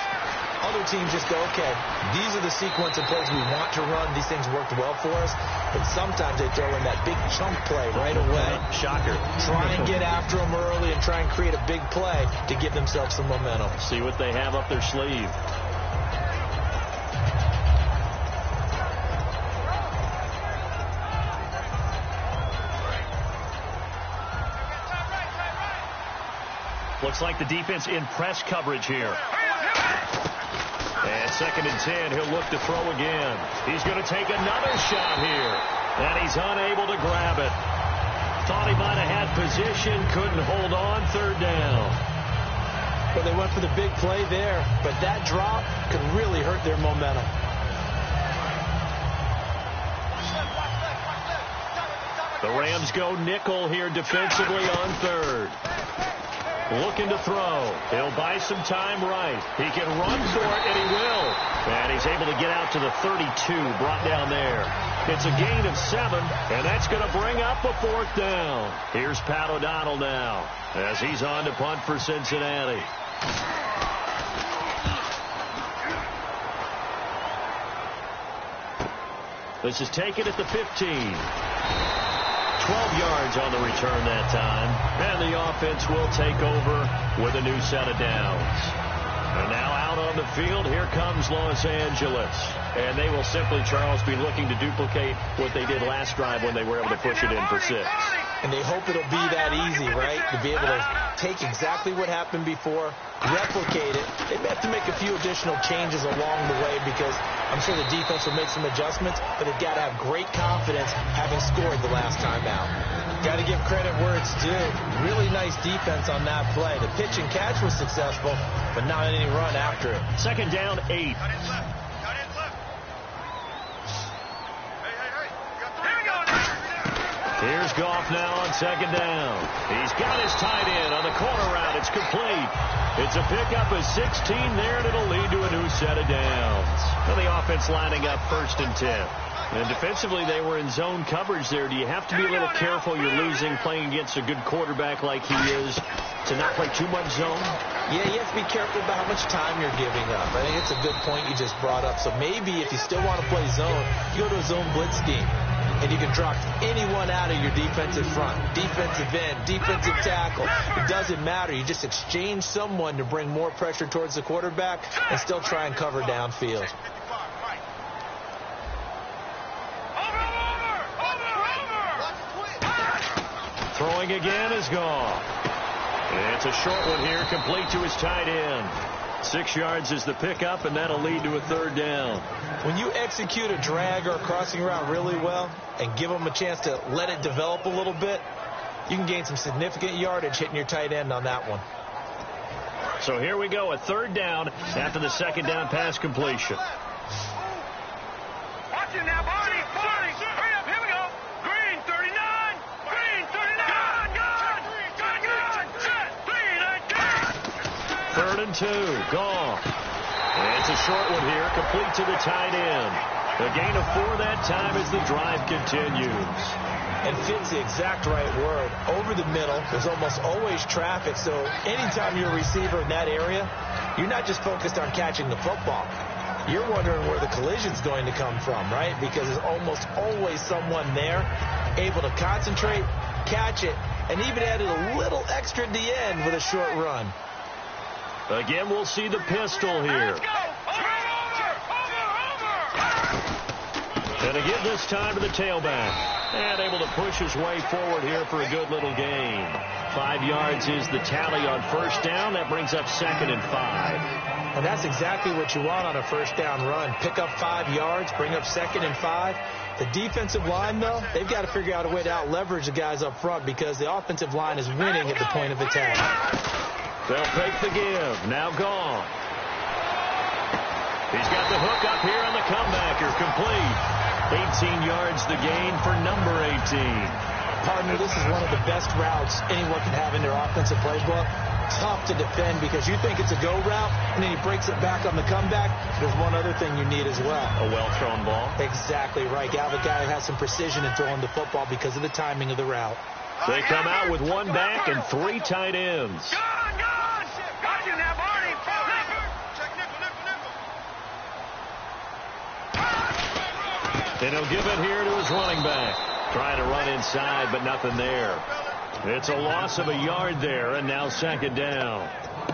Other teams just go, okay, these are the sequence of plays we want to run. These things worked well for us. But sometimes they throw in that big chunk play right away. Shocker. Try and get after them early and try and create a big play to give themselves some momentum. See what they have up their sleeve. Looks like the defense in press coverage here. And 2nd and 10, he'll look to throw again. He's going to take another shot here. And he's unable to grab it. Thought he might have had position, couldn't hold on, 3rd down. Well, they went for the big play there, but that drop could really hurt their momentum. The Rams go nickel here defensively on 3rd. Looking to throw. He'll buy some time right. He can run for it, and he will. And he's able to get out to the 32, brought down there. It's a gain of 7, and that's going to bring up a 4th down. Here's Pat O'Donnell now as he's on to punt for Cincinnati. This is taken at the 15. 12 yards on the return that time. And the offense will take over with a new set of downs. And now out on the field, here comes Los Angeles. And they will simply, Charles, be looking to duplicate what they did last drive when they were able to push it in for 6. And they hope it'll be that easy, right? To be able to take exactly what happened before, replicate it. They may have to make a few additional changes along the way because I'm sure the defense will make some adjustments, but they've got to have great confidence having scored the last time out. Got to give credit where it's due. Really nice defense on that play. The pitch and catch was successful, but not any run after it. 2nd down, 8. Here's Goff now on second down. He's got his tight end on the corner route. It's complete. It's a pickup of 16 there, and it'll lead to a new set of downs. And the offense lining up 1st and 10. And defensively, they were in zone coverage there. Do you have to be a little careful? You're losing, playing against a good quarterback like he is, to not play too much zone? Yeah, you have to be careful about how much time you're giving up. I think it's a good point you just brought up. So maybe if you still want to play zone, you go to a zone blitz scheme. And you can drop anyone out of your defensive front, defensive end, defensive tackle. It doesn't matter. You just exchange someone to bring more pressure towards the quarterback and still try and cover downfield. Throwing again is gone. It's a short one here, complete to his tight end. 6 yards is the pickup, and that'll lead to a 3rd down. When you execute a drag or a crossing route really well and give them a chance to let it develop a little bit, you can gain some significant yardage hitting your tight end on that one. So here we go, a 3rd down after the 2nd down pass completion. Watch it now, Barney. Hurry up, here we go. Green, 39. Green, 39. Gun. Set. Green, 19. 3rd and 2, Goff. It's a short one here, complete to the tight end. A gain of 4 that time as the drive continues. And fits the exact right word. Over the middle, there's almost always traffic, so anytime you're a receiver in that area, you're not just focused on catching the football. You're wondering where the collision's going to come from, right? Because there's almost always someone there able to concentrate, catch it, and even added a little extra at the end with a short run. Again, we'll see the pistol here. Let's go. And again this time to the tailback. And able to push his way forward here for a good little gain. 5 yards is the tally on 1st down. That brings up 2nd and 5. And that's exactly what you want on a 1st down run. Pick up 5 yards, bring up 2nd and 5. The defensive line, though, they've got to figure out a way to out-leverage the guys up front because the offensive line is winning at the point of attack. They'll take the give. Now gone. He's got the hook up here on the comebacker. Complete. 18 yards the gain for number 18. Partner, this is one of the best routes anyone can have in their offensive playbook. Tough to defend because you think it's a go route, and then he breaks it back on the comeback. There's one other thing you need as well. A well-thrown ball. Exactly right. You have a guy who has some precision in throwing the football because of the timing of the route. They come out with 1 back and 3 tight ends. Gun. Got you now, Barney. Check nickel. And he'll give it here to his running back. Trying to run inside, but nothing there. It's a loss of a yard there, and now 2nd down.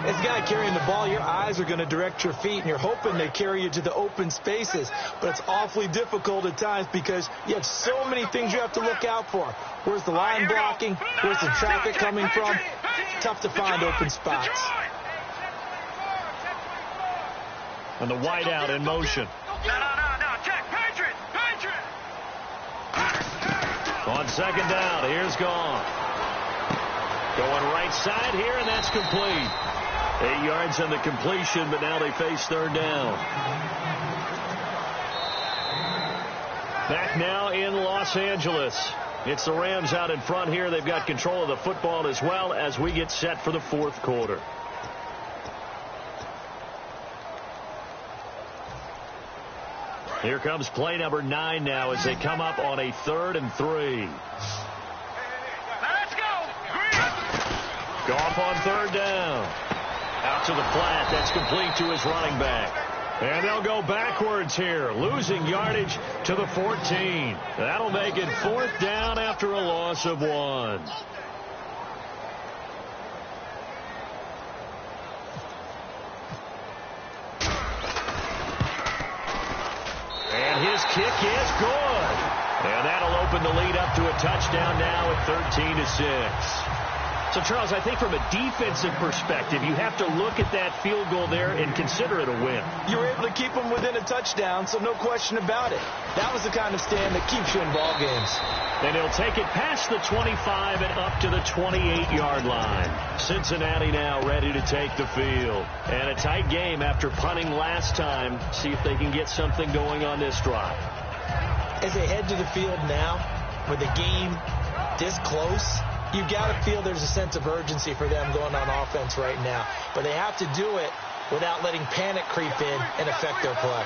As a guy carrying the ball, your eyes are going to direct your feet, and you're hoping they carry you to the open spaces. But it's awfully difficult at times because you have so many things you have to look out for. Where's the line blocking? Where's the traffic coming from? Tough to find open spots. And the wideout in motion. No. Check. Patriot. On 2nd down, here's Goff. Going right side here, and that's complete. 8 yards on the completion, but now they face 3rd down. Back now in Los Angeles. It's the Rams out in front here. They've got control of the football as well as we get set for the 4th quarter. Here comes play number 9 now as they come up on a 3rd and 3. Let's go. Goff on 3rd down. Out to the flat. That's complete to his running back. And they'll go backwards here, losing yardage to the 14. That'll make it 4th down after a loss of 1. His kick is good. And that'll open the lead up to a touchdown now at 13-6. So, Charles, I think from a defensive perspective, you have to look at that field goal there and consider it a win. You were able to keep them within a touchdown, so no question about it. That was the kind of stand that keeps you in ball games. And he'll take it past the 25 and up to the 28-yard line. Cincinnati now ready to take the field. And a tight game after punting last time. See if they can get something going on this drive. As they head to the field now, where the game this close, you've got to feel there's a sense of urgency for them going on offense right now. But they have to do it without letting panic creep in and affect their play.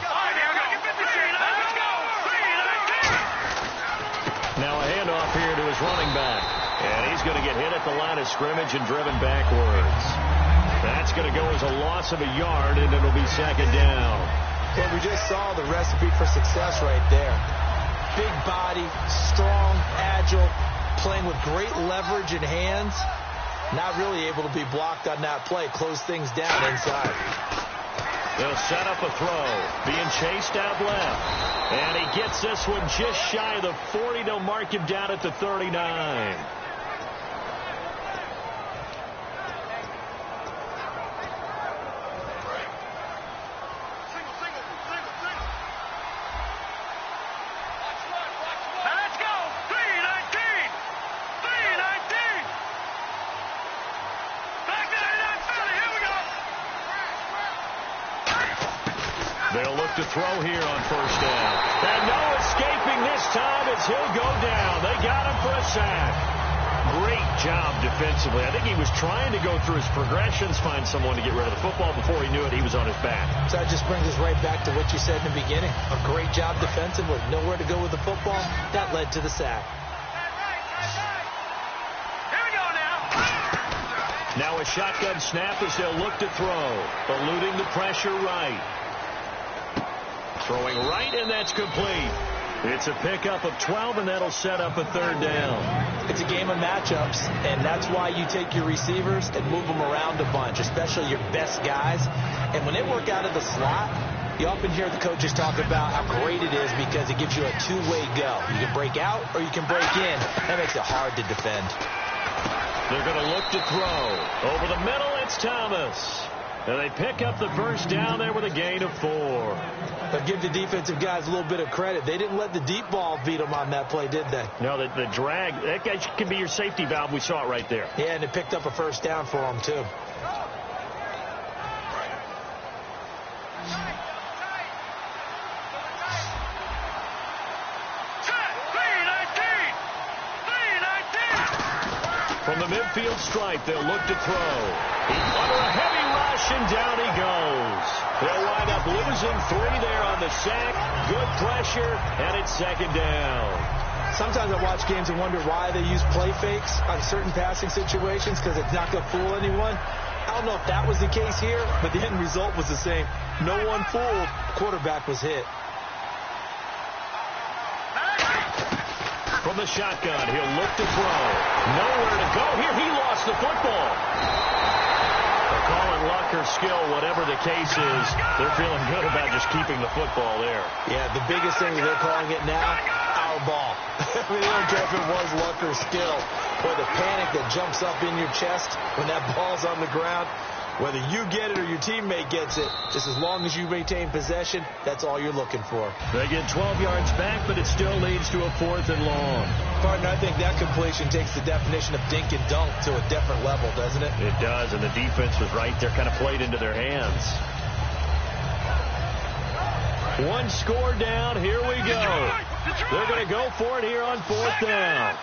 Now a handoff here to his running back. And he's going to get hit at the line of scrimmage and driven backwards. That's going to go as a loss of a yard, and it'll be second down. Well, we just saw the recipe for success right there. Big body, strong, agile, playing with great leverage in hands. Not really able to be blocked on that play. Close things down inside. They'll set up a throw. Being chased out left. And he gets this one just shy of the 40. They'll mark him down at the 39. They'll look to throw here on first down. And no escaping this time as he'll go down. They got him for a sack. Great job defensively. I think he was trying to go through his progressions, find someone to get rid of the football. Before he knew it, he was on his back. So that just brings us right back to what you said in the beginning. A great job defensively. Nowhere to go with the football. That led to the sack. Here we go now. Now a shotgun snap as they'll look to throw. Eluding the pressure right. Throwing right, and that's complete. It's a pickup of 12, and that'll set up a third down. It's a game of matchups, and that's why you take your receivers and move them around a bunch, especially your best guys. And when they work out of the slot, you often hear the coaches talk about how great it is because it gives you a two-way go. You can break out or you can break in. That makes it hard to defend. They're going to look to throw. Over the middle, it's Thomas. And they pick up the first down there with a gain of 4. But give the defensive guys a little bit of credit. They didn't let the deep ball beat them on that play, did they? No, the drag, that guy can be your safety valve. We saw it right there. Yeah, and it picked up a first down for them, too. From the midfield stripe, they'll look to throw. He's under a heavy rush, and down he goes. They'll wind up losing 3 there on the sack. Good pressure, and it's second down. Sometimes I watch games and wonder why they use play fakes on certain passing situations because it's not going to fool anyone. I don't know if that was the case here, but the end result was the same. No one fooled. The quarterback was hit. From the shotgun, he'll look to throw. Nowhere to go here. He lost the football. They're calling luck or skill, whatever the case is. They're feeling good about just keeping the football there. Yeah, the biggest thing that they're calling it now, our ball. I mean, they don't care if it was luck or skill. Or the panic that jumps up in your chest when that ball's on the ground. Whether you get it or your teammate gets it, just as long as you maintain possession, that's all you're looking for. They get 12 yards back, but it still leads to a 4th and long. Partner, I think that completion takes the definition of dink and dunk to a different level, doesn't it? It does, and the defense was right there, kind of played into their hands. One score down, here we go. They're going to go for it here on 4th down.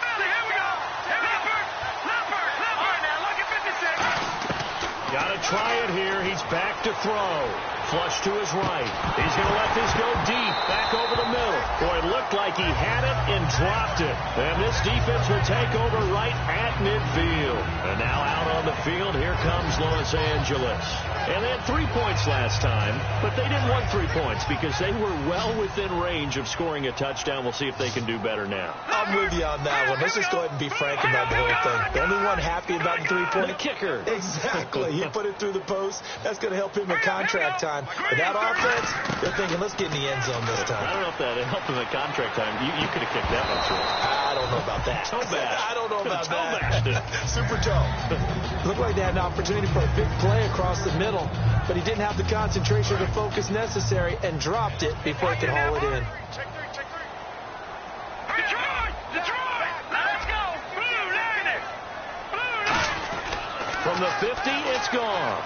Got to try it here. He's back to throw. Flush to his right. He's going to let this go deep. Back over the middle. Boy, it looked like he had it and dropped it. And this defense will take over right at midfield. And now out on the field, here comes Los Angeles. And they had 3 points last time, but they didn't want 3 points because they were well within range of scoring a touchdown. We'll see if they can do better now. I'm with you on that one. Let's just go ahead and be frank about the whole thing. The only one happy about the 3-point? The kicker. Exactly. He put it through the post. That's going to help him in contract time. But that offense, they're thinking, let's get in the end zone this time. I don't know if that helped him in contract time. You could have kicked that one through. I don't know about that. Toe bash. I don't know about toe that. Super toe. Looked like they had an opportunity for a big play across the middle, but he didn't have the concentration or the focus necessary and dropped it before he could haul it in. Detroit! Let's go! Blue Lightning! From the 50, it's gone.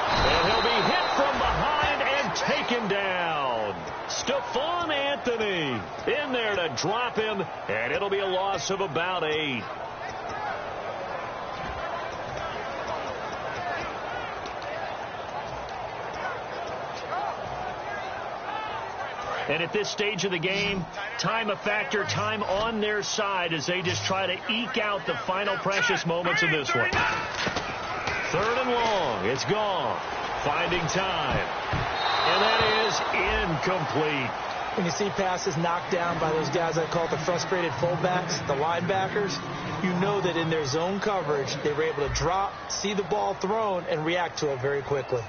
And he'll be hit from behind and taken down. Stephon Anthony in there to drop him, and it'll be a loss of about 8. And at this stage of the game, time a factor, time on their side as they just try to eke out the final precious moments of this one. 3rd and long. It's gone. Finding time. And that is incomplete. When you see passes knocked down by those guys I call the frustrated fullbacks, the linebackers, you know that in their zone coverage, they were able to drop, see the ball thrown, and react to it very quickly.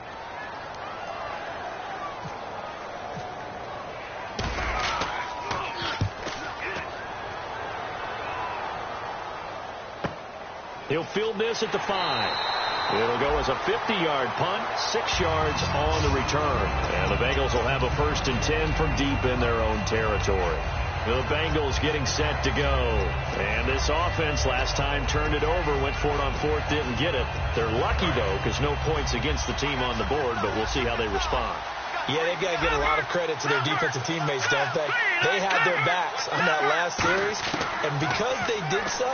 He'll field this at the 5. It'll go as a 50-yard punt, 6 yards on the return. And the Bengals will have a 1st and 10 from deep in their own territory. The Bengals getting set to go. And this offense last time turned it over, went for it on 4th, didn't get it. They're lucky, though, because no points against the team on the board, but we'll see how they respond. Yeah, they've got to give a lot of credit to their defensive teammates, don't they? They had their backs on that last series, and because they did so,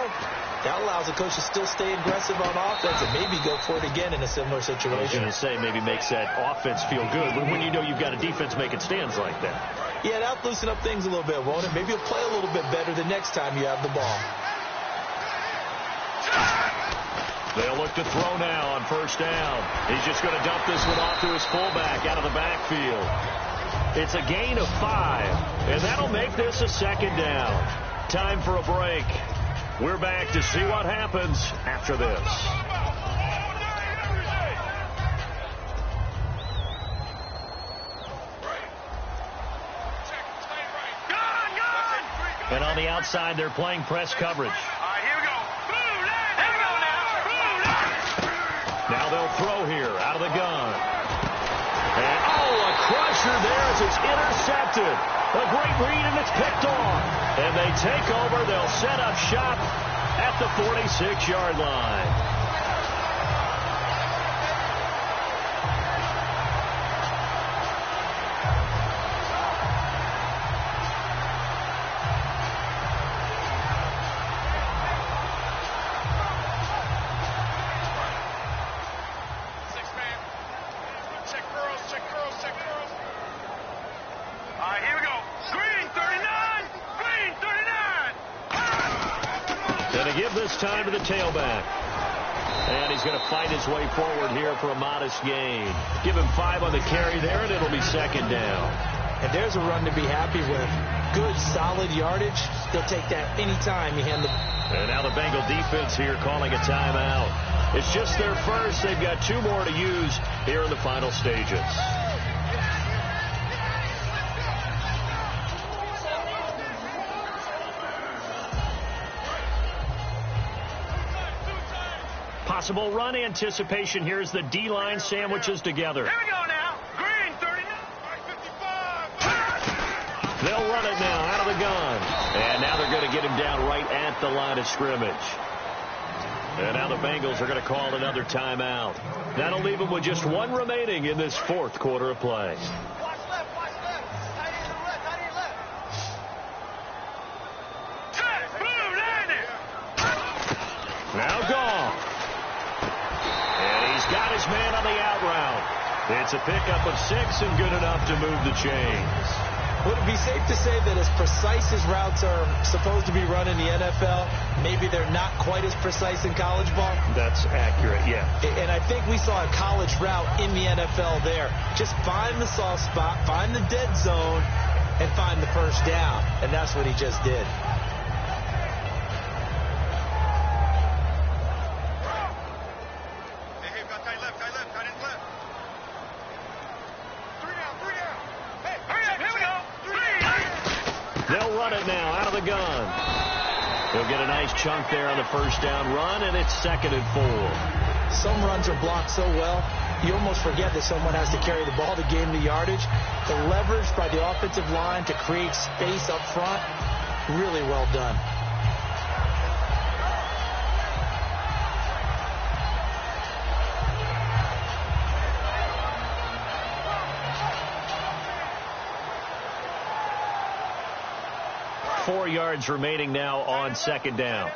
that allows the coach to still stay aggressive on offense and maybe go for it again in a similar situation. I was going to say, maybe makes that offense feel good when you know you've got a defense making stands like that. Yeah, that'll loosen up things a little bit, won't it? Maybe you'll play a little bit better the next time you have the ball. They'll look to throw now on 1st down. He's just going to dump this one off to his fullback out of the backfield. It's a gain of 5, and that'll make this a 2nd down. Time for a break. We're back to see what happens after this. And on the outside, they're playing press coverage. Now they'll throw here out of the gun. And, a crusher there as it's intercepted. A great read, and it's picked off. And they take over. They'll set up shop at the 46-yard line. Time to the tailback. And he's going to fight his way forward here for a modest gain. Give him 5 on the carry there, and it'll be 2nd down. And there's a run to be happy with. Good, solid yardage. They'll take that anytime you hand the... And now the Bengal defense here calling a timeout. It's just their first. They've got 2 more to use here in the final stages. Possible run anticipation here as the D-line sandwiches together. Here we go now. Green, 39. They'll run it now out of the gun. And now they're going to get him down right at the line of scrimmage. And now the Bengals are going to call another timeout. That'll leave them with just 1 remaining in this 4th quarter of play. Watch left. Tight end to the left. Set, boom, landed. Now gone. And he's got his man on the out route. It's a pickup of 6 and good enough to move the chains. Would it be safe to say that as precise as routes are supposed to be run in the NFL, maybe they're not quite as precise in college ball? That's accurate, yeah. And I think we saw a college route in the NFL there. Just find the soft spot, find the dead zone, and find the first down. And that's what he just did. He'll get a nice chunk there on the first down run, and it's 2nd and 4. Some runs are blocked so well, you almost forget that someone has to carry the ball to gain the yardage. The leverage by the offensive line to create space up front, really well done. 4 yards remaining now on second down.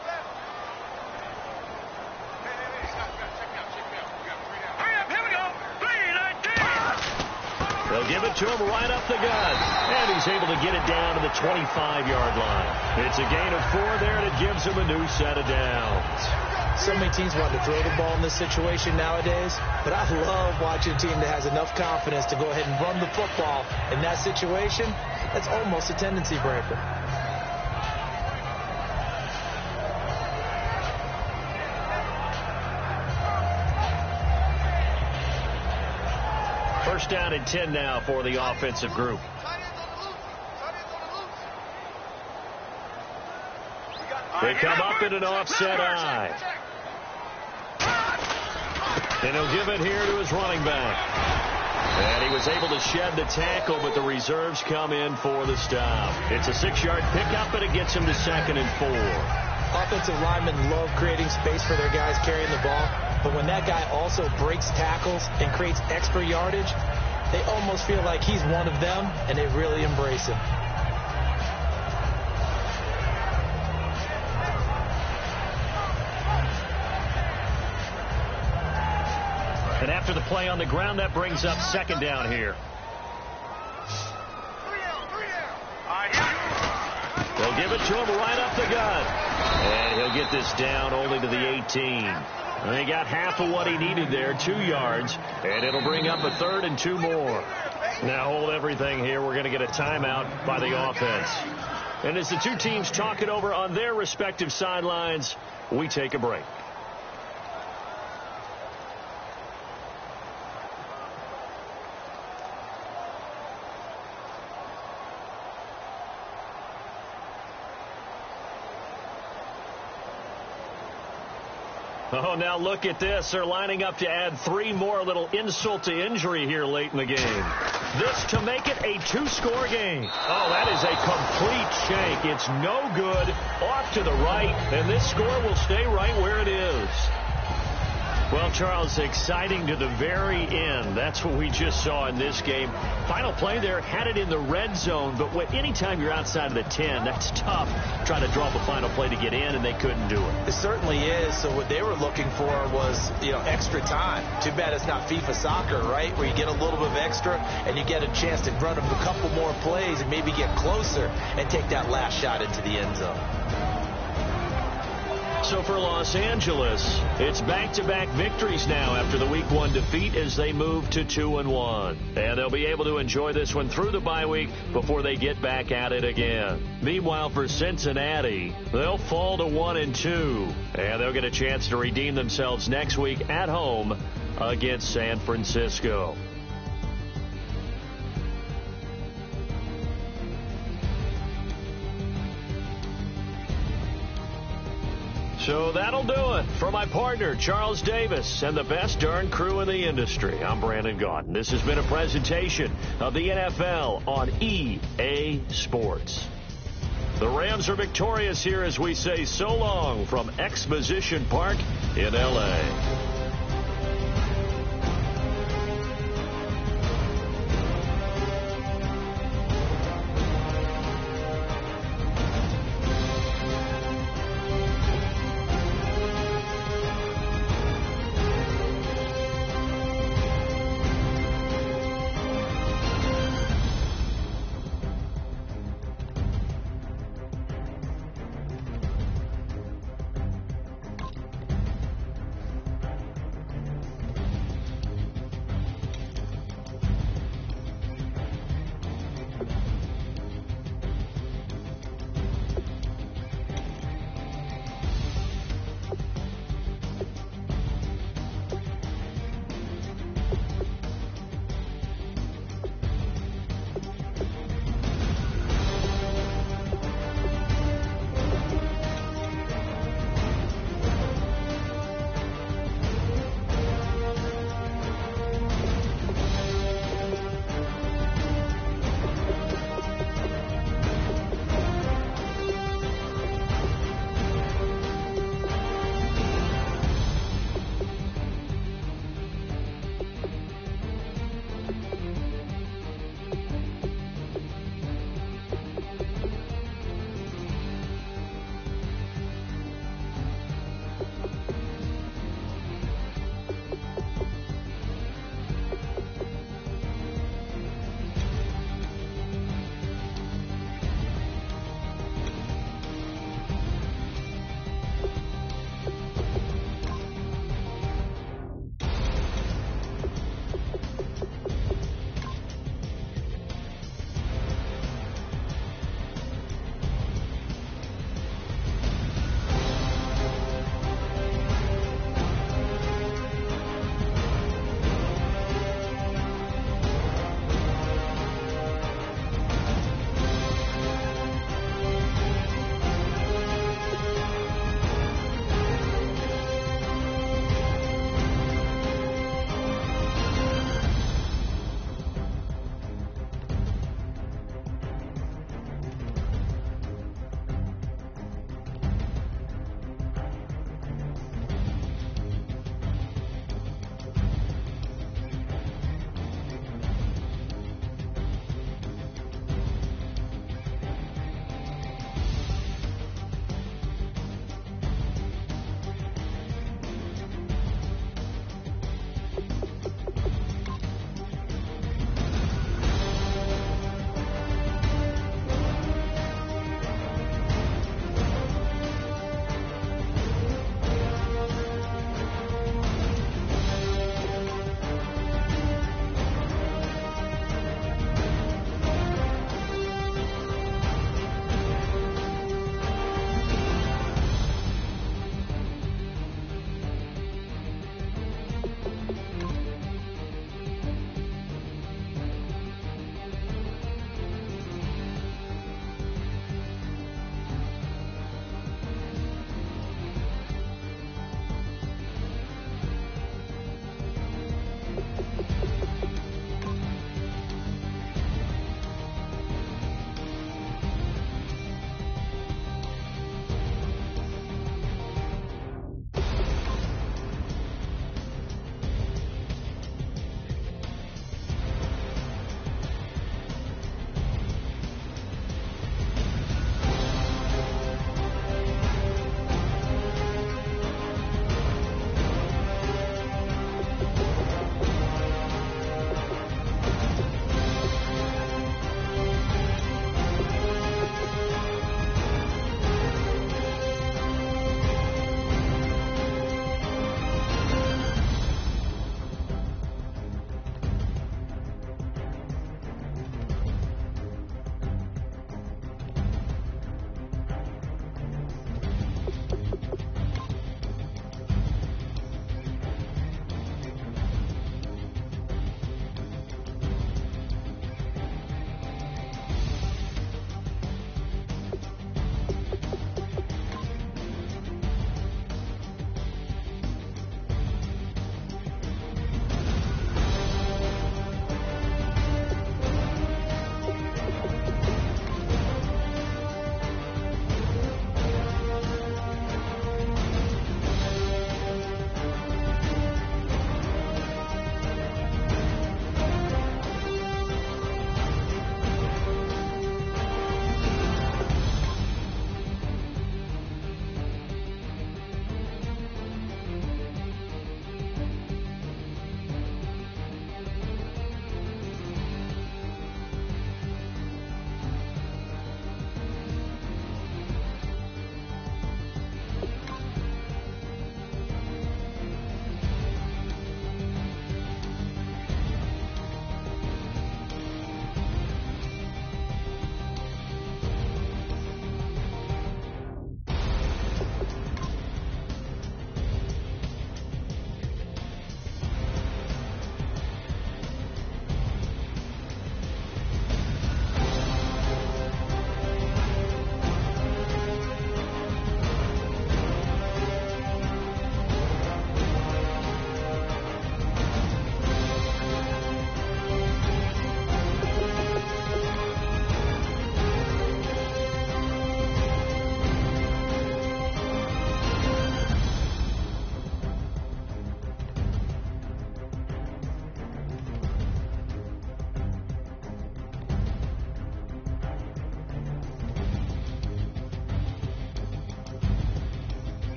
They'll give it to him right up the gut. And he's able to get it down to the 25-yard line. It's a gain of 4 there, and it gives him a new set of downs. So many teams want to throw the ball in this situation nowadays, but I love watching a team that has enough confidence to go ahead and run the football in that situation. That's almost a tendency breaker. First down and 10 now for the offensive group. They come up in an offset eye. And he'll give it here to his running back. And he was able to shed the tackle, but the reserves come in for the stop. It's a 6-yard pickup, and it gets him to 2nd and 4. Offensive linemen love creating space for their guys carrying the ball, but when that guy also breaks tackles and creates extra yardage, they almost feel like he's one of them, and they really embrace him. And after the play on the ground, that brings up second down here. They'll give it to him right up the gut. And he'll get this down only to the 18. And he got half of what he needed there, 2 yards. And it'll bring up a 3rd and 2 more. Now hold everything here. We're going to get a timeout by the offense. And as the two teams talk it over on their respective sidelines, we take a break. Oh, now look at this. They're lining up to add 3 more, a little insult to injury here late in the game. This to make it a 2-score game. Oh, that is a complete shank. It's no good. Off to the right, and this score will stay right where it is. Well, Charles, exciting to the very end. That's what we just saw in this game. Final play there, had it in the red zone, but anytime you're outside of the 10, that's tough trying to draw up a final play to get in, and they couldn't do it. It certainly is. So what they were looking for was, extra time. Too bad it's not FIFA soccer, right, where you get a little bit of extra and you get a chance to run a couple more plays and maybe get closer and take that last shot into the end zone. So for Los Angeles, it's back-to-back victories now after the Week 1 defeat as they move to 2-1. And they'll be able to enjoy this one through the bye week before they get back at it again. Meanwhile, for Cincinnati, they'll fall to 1-2. And they'll get a chance to redeem themselves next week at home against San Francisco. So that'll do it. For my partner, Charles Davis, and the best darn crew in the industry, I'm Brandon Gaudin. This has been a presentation of the NFL on EA Sports. The Rams are victorious here as we say so long from Exposition Park in L.A.